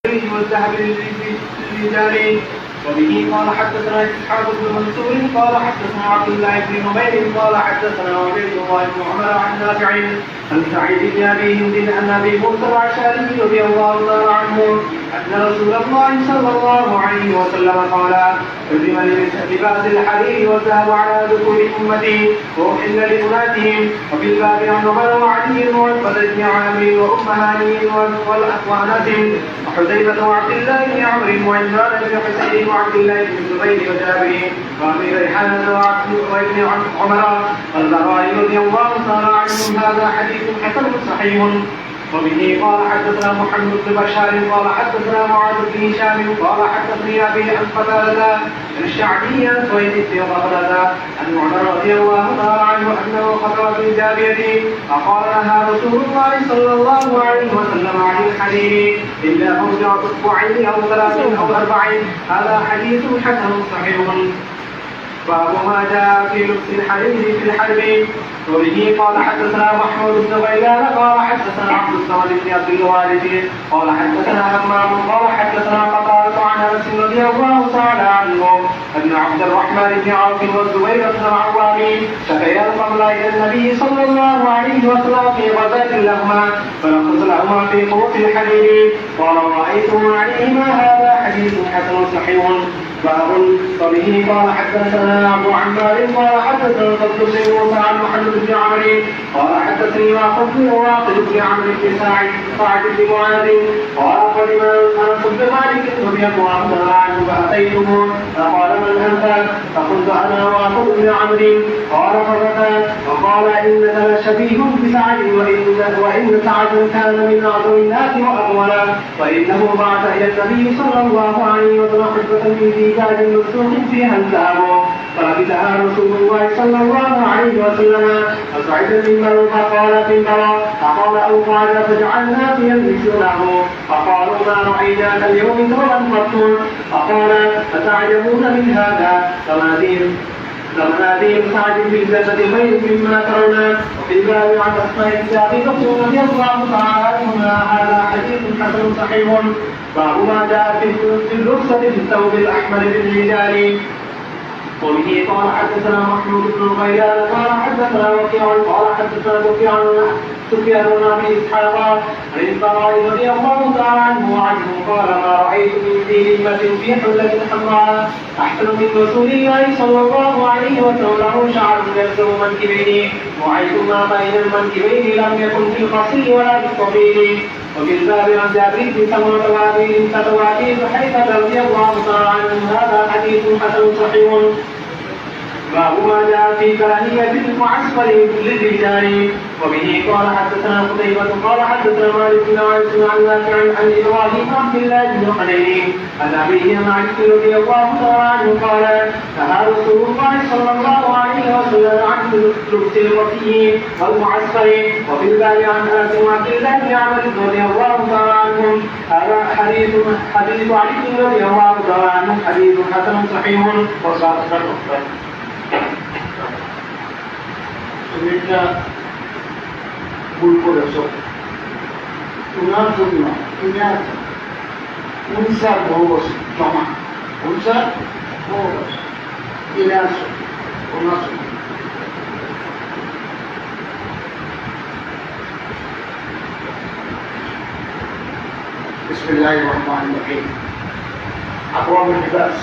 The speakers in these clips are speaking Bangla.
والذهب للرجال. وبه قال حدثنا اسحاق بن منصور قال حدثنا عبد الله بن نمير قال حدثنا عبيد الله بن عمر عن نافع عن سعيد بن ابي هند عن ابي موسى الاشعري رضي الله تعالى عنه ان رسول الله صلى الله عليه وسلم قال: حرم لباس الحرير والذهب على ذكور امتي واحل لبناتهم. وفي الباب عن عمر وعلي وعتبة بن عامر وام هاني وانس وحذيفة وعبد الله بن عمرو وعمران بن حسين وعبد الله بن الزبير وجابر وابي ريحانة وابن عمر والبراء رضي الله تعالى عنهم. هذا حديث حسن صحيح. وبه قال حدثنا محمد بن بشار قال حدثنا معاذ بن هشام قال حدثني ابي عن قتادة الشعبي عن سويد بن غفلة عن عمر رضي الله تعالى عنه انه خطب في جابيته فقال لها رسول الله صلى الله عليه وسلم عن الحرير الا موضع اصبعين او 3 أو 4. هذا حديث حسن صحيح. باب ما جاء في لبس الحرير في الحرب. وبه قال حدثنا محمود بن غيلان قال حدثنا عبد الصمد بن عبد الوارث قال حدثنا همام قال حدثنا قتادة عن انس رضي الله تعالى عنه ان عبد الرحمن بن عوف والزبير بن العوام شكيا القبل الى النبي صلى الله عليه وسلم في غزاة لهما فنقص لهما في قوة الحرير قال رايتم عليهما. هذا حديث حسن صحيح. باب. وبه قال حدثنا ابو عمار قال حدثنا فضل بن موسى عن محمد بن عمرو قال حدثني واقد بن عمرو بن سعد بن معاذ قال قدم انس بن مالك رضي الله عنه فاتيته فقال من انت؟ فقلت انا واقد بن عمرو قال فبكى وقال انك لشبيه بسعد وان سعد كان من اعظم الناس واقولا وانه بعث الى النبي صلى الله عليه وسلم حجه من زاد مفتوح فيها الذهب فلبسها رسول الله صلى الله عليه وسلم فصعد المنبر فقال في المرى فقال او قال فجعلنا يلبسونه فقالوا ما رايناك اليوم ثوبا قط فقال فتعجبون من هذا فمناديل سعد في الجنة خير مما ترون. وفي الباب عن اسماء السابقة رضي الله تعالى عنهما. هذا حديث حسن صحيح. باب ما جاء في الرخصة في الثوب الأحمر للرجال. وبه قال حدثنا محمود بن غيلان قال حدثنا وكيع قال حدثنا سفيان بن ابي اسحاق عن البراء رضي الله تعالى عنه قال ما رايت من ذي نعمة في حلة حمراء احسن من رسول الله صلى الله عليه وسلم له شعر يلزم منكبيه وعيد ما بين المنكبين لم يكن في القصير ولا في الطويل. وفي الباب عن جابر بن سمرة وابي فتواتير حيث رضي الله تعالى عنه. هذا حديث حسن صحيح. باب ما جاء في كراهية المعسكر للرجال. وبه قال حدثنا قتيبة قال حدثنا مالك بن انس عن نافع عن ابراهيم عبد الله بن حنين عن ابيه مالك رضي الله تعالى عنه قال نهى رسول الله صلى الله عليه وسلم عن لبس الوفي والمعسكر. وفي الباب عن انس وعبد الله بن عمرو رضي الله تعالى عنهم. هذا حديث علي رضي الله تعالى عنه حديث حسن صحيح. তুমি এটা ভুল করেছ, তোমার জন্য তুমি আছো 19 বহু বছর জমা 19 বহু বছর কিনে আসো তোমার জন্য। বিসমিল্লাহির রহমানির রহিম। আকরামুল লিবাস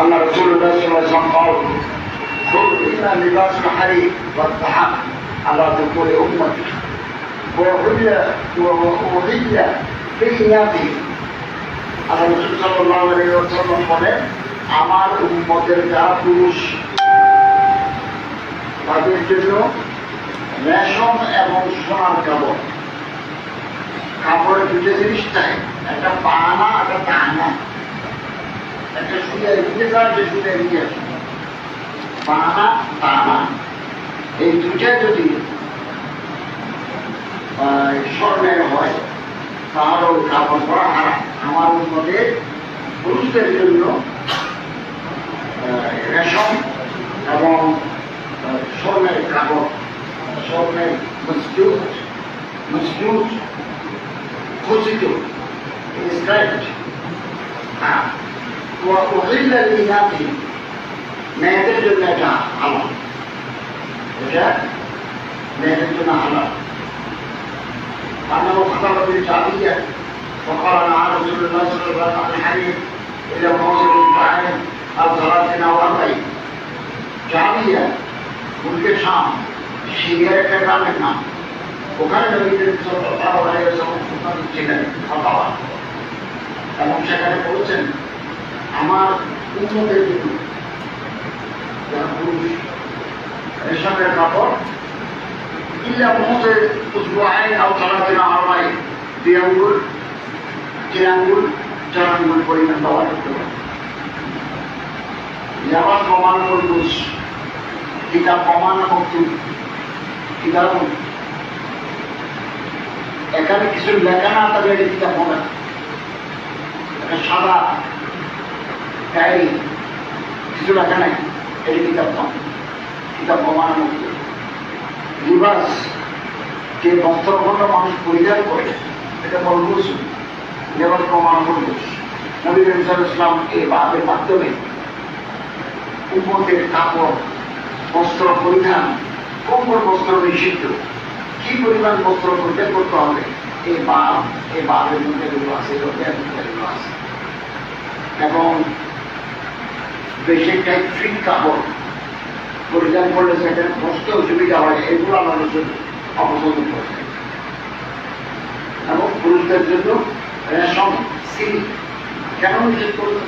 أن رسول الله صلى الله عليه وسلم قال خذ لباس الحرير والذهب على ذكور أمتك وأحل بخياطه. আল্লাহ রাসূল সাল্লাল্লাহু আলাইহি ওয়াসাল্লাম বলেন আমার উম্মতের যারা পুরুষ তাদের জন্য রেশম এবং সোনার কাপড়ের দুটো জিনিস চাই, একটা পানা একটা টানা, একটা শুয়ে রেখে যাওয়া যে শুয়ে রেখে আসে পানা টানা, এই দুটা যদি স্বর্ণের হয় তাহলেও কাপড় পরা হারাম। আমার উন্নতের পুরুষদের জন্য রেশম এবং স্বর্ণের কাপড়, স্বর্ণের মজবুত খচিত স্ট্রাইট। হ্যাঁ, ওহিল্লা লিনাথি, মেয়েদের জন্য এটা হালাল, এটা মেয়েদের জন্য হালাল। أنه خطب بالجعلية وقال مع رسول الله صلى الله عليه وسلم إلى موضع الطعام أو ثلاثين أو 40 জামিয়া মুলকে শাম, সিরিয়ার একটা গ্রামের নাম। ওখানে নবী করিম সাল্লাল্লাহু আলাইহি ওয়াসাল্লাম খুতবা দিচ্ছিলেন ফাতাওয়া, এবং সেখানে বলেছেন আমার উম্মতের জন্য যারা পুরুষ রেশমের কাপড় ইল্লা মুসে উসবুআইন আও সালাতিন আরবাই, 2 আঙ্গুল 3 আঙ্গুল 4 আঙ্গুল পরিমাণ ব্যবহার করতে পারে। ইয়াবাস প্রমাণ করলুস কিতাব প্রমাণ মক্তুব কিতাব, এখানে কিছু লেখা না থাকলে এটা কিতাব হবে না। একটা সাদা ডায়েরি, কিছু লেখা নাই, এটা কিতাব নয়, কিতাব প্রমাণ মক্তুব। লিবাস, যে বস্ত্রখণ্ড মানুষ পরিধান করে, এটা মলবুস, লেবাস প্রমাণ মলবুস। নবী করিম সাল্লাল্লাহু আলাইহি ওয়াসাল্লাম এই বাদের মাধ্যমে উম্মতের কাপড় বস্ত্র পরিধান, কোন বস্ত্র নিষিদ্ধ, কি পরিমাণ বস্ত্র পরিধান করতে হবে, এই বাদের মধ্যে এগুলো আছে, এগুলো আছে। এবং বেশি টাইপ ফ্রি কাপড় পরিধান করলে সেখানে বসতে অসুবিধা হয়, এগুলো আমাদের জন্য অপছন্দ করছে। এবং পুরুষদের জন্য রেশম সিল্ক কেন নিষেধ করছে?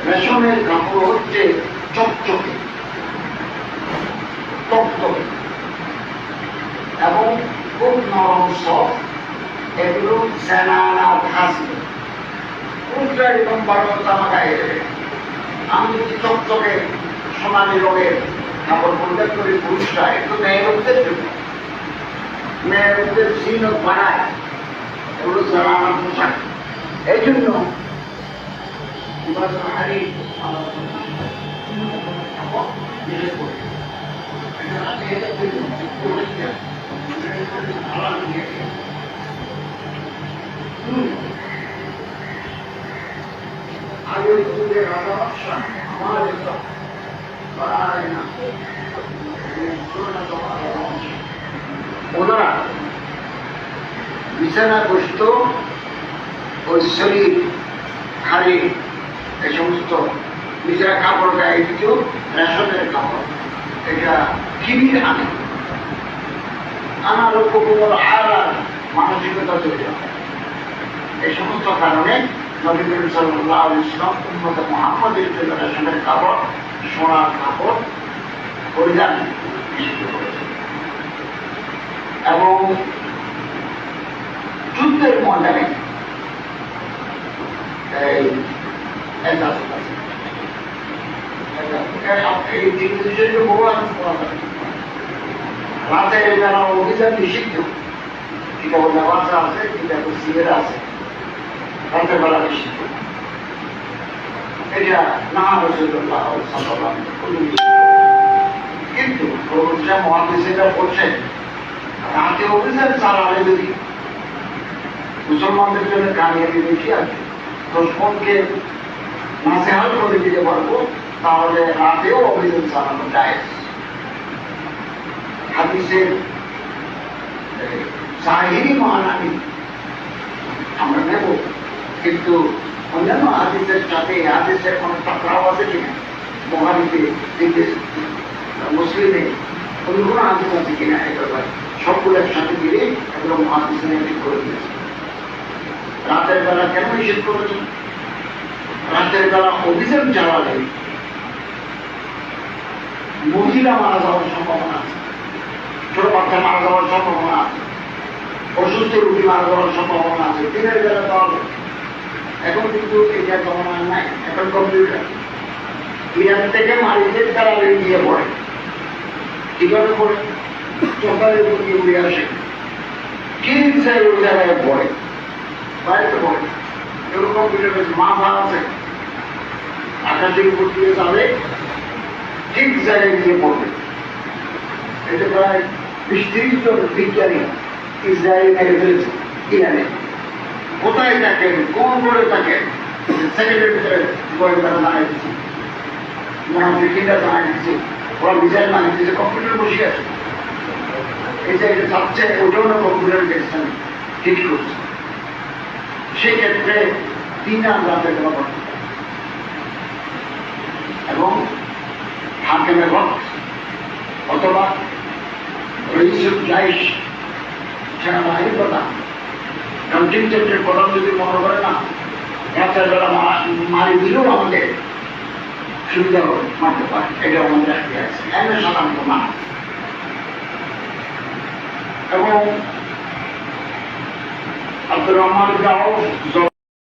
রেশমের কাপড় হচ্ছে চকচকে, তকতকে এবং খুব নরম সফট, এগুলো সেনানা থাকবে। পুরুষরা এরকম 12 জামা গায়ে দেবে। আমি যদি চকচকে সোনালি রঙের কাপড় পরিধান করি, পুরুষরা একটু মেয়েরদের জন্য, মেয়েরদের জিনত বানায়, এগুলো সেনানা পোশাক। এই জন্য ওনারা বিছানা বসত, ওই শরীর হাড়ি এই সমস্ত নিজেরা কাপড় গায়ে দিত, রেশমের কাপড়, এটা কিবির আনার উপকূল আর মানসিকতা তৈরি হয়। এই সমস্ত কারণে নবী করিম সাল্লাল্লাহু আলাইহি ওয়াসাল্লাম উম্মতে মুহাম্মাদের জন্য রেশমের কাপড়, সোনার কাপড় পরিধান নিষিদ্ধ করেছেন। এবং যুদ্ধের ময়দানে রাতে যারা অভিযান নিষিদ্ধ, কিতাব নামাজ আছে, কিতাব সিয়ের আছে, রাতের বেলা নিষিদ্ধ। এটা না রাসূলুল্লাহ সাল্লাল্লাহু আলাইহি ওয়াসাল্লাম। কিন্তু মহাদিসেরা বলছেন রাতে অভিযান চালালে যদি মুসলমানদের জন্য কামিয়াবি বেশি আছে, দুশমনকে নাসিহাত করে দিতে পারবো, তাহলে রাতেও অভিযান চালানো যায়। হাদিসের জাহিরি মানানি আমরা নেব, কিন্তু অন্যান্য হাদিসের সাথে হাদিসের কোনো টাকরাও আছে কিনা, বুখারীতে, মুসলিমে অন্য কোনো হাদিস আছে কিনা, এটা সবগুলো একসাথে মিলে এগুলো হাদিসে ঠিক করে দিয়েছে। রাতের বেলা কেন নিষেধ করেছেন? রাতের বেলা অভিযান চালালে মহিলা মারা যাওয়ার সম্ভাবনা আছে, ছোট বাচ্চা মারা যাওয়ার সম্ভাবনা আছে, অসুস্থ রোগী মারা যাওয়ার সম্ভাবনা আছে। দিনের বেলা তো এখন কিন্তু এটা জমানা নাই, এখন কম্পিউটার ইরান থেকে মারিদের তারা বেরিয়ে পড়ে, কিভাবে পড়ে, সকালে উঠে উড়ে আসে, চিকিৎসায় ওই জায়গায় পড়ে, বাড়িতে পড়ে। এগুলো কম্পিউটারের মাথা আছে, আকাশের উপর দিয়ে যাবে, ঠিক জায়গায় গিয়ে পড়বে। এটা প্রায় 20-30 জন বিজ্ঞানী ইসরায়েল মেরে ফেলেছে ইরানে। কোথায় থাকেন, কোন করে থাকেন, সেকেন্ডের ভিতরে গোয়েন্দা জানাই দিচ্ছে, মহাবিজ্ঞানীরা জানাই দিচ্ছে, ওরা মিসাইল বানিয়ে দিচ্ছে, কম্পিউটার বসে আছে। এই যে এটা থাকছে ওটাও না কম্পিউটার গেছেন ঠিক করছে। সেক্ষেত্রে 3 রাতে কোনো কথা এবং হাকেমের রক্ত অথবা রইসুল জাইশ সেনাবাহিনীর কথা কন্টিনজেন্টের কথা যদি মনে করে না রাতের বেলা মারি দিলেও আমাদের সুবিধা হবে, মারতে পারে। এটা আমাদের রাখতে আছে এমন সাধারণত না। এবং আব্দুর রহমান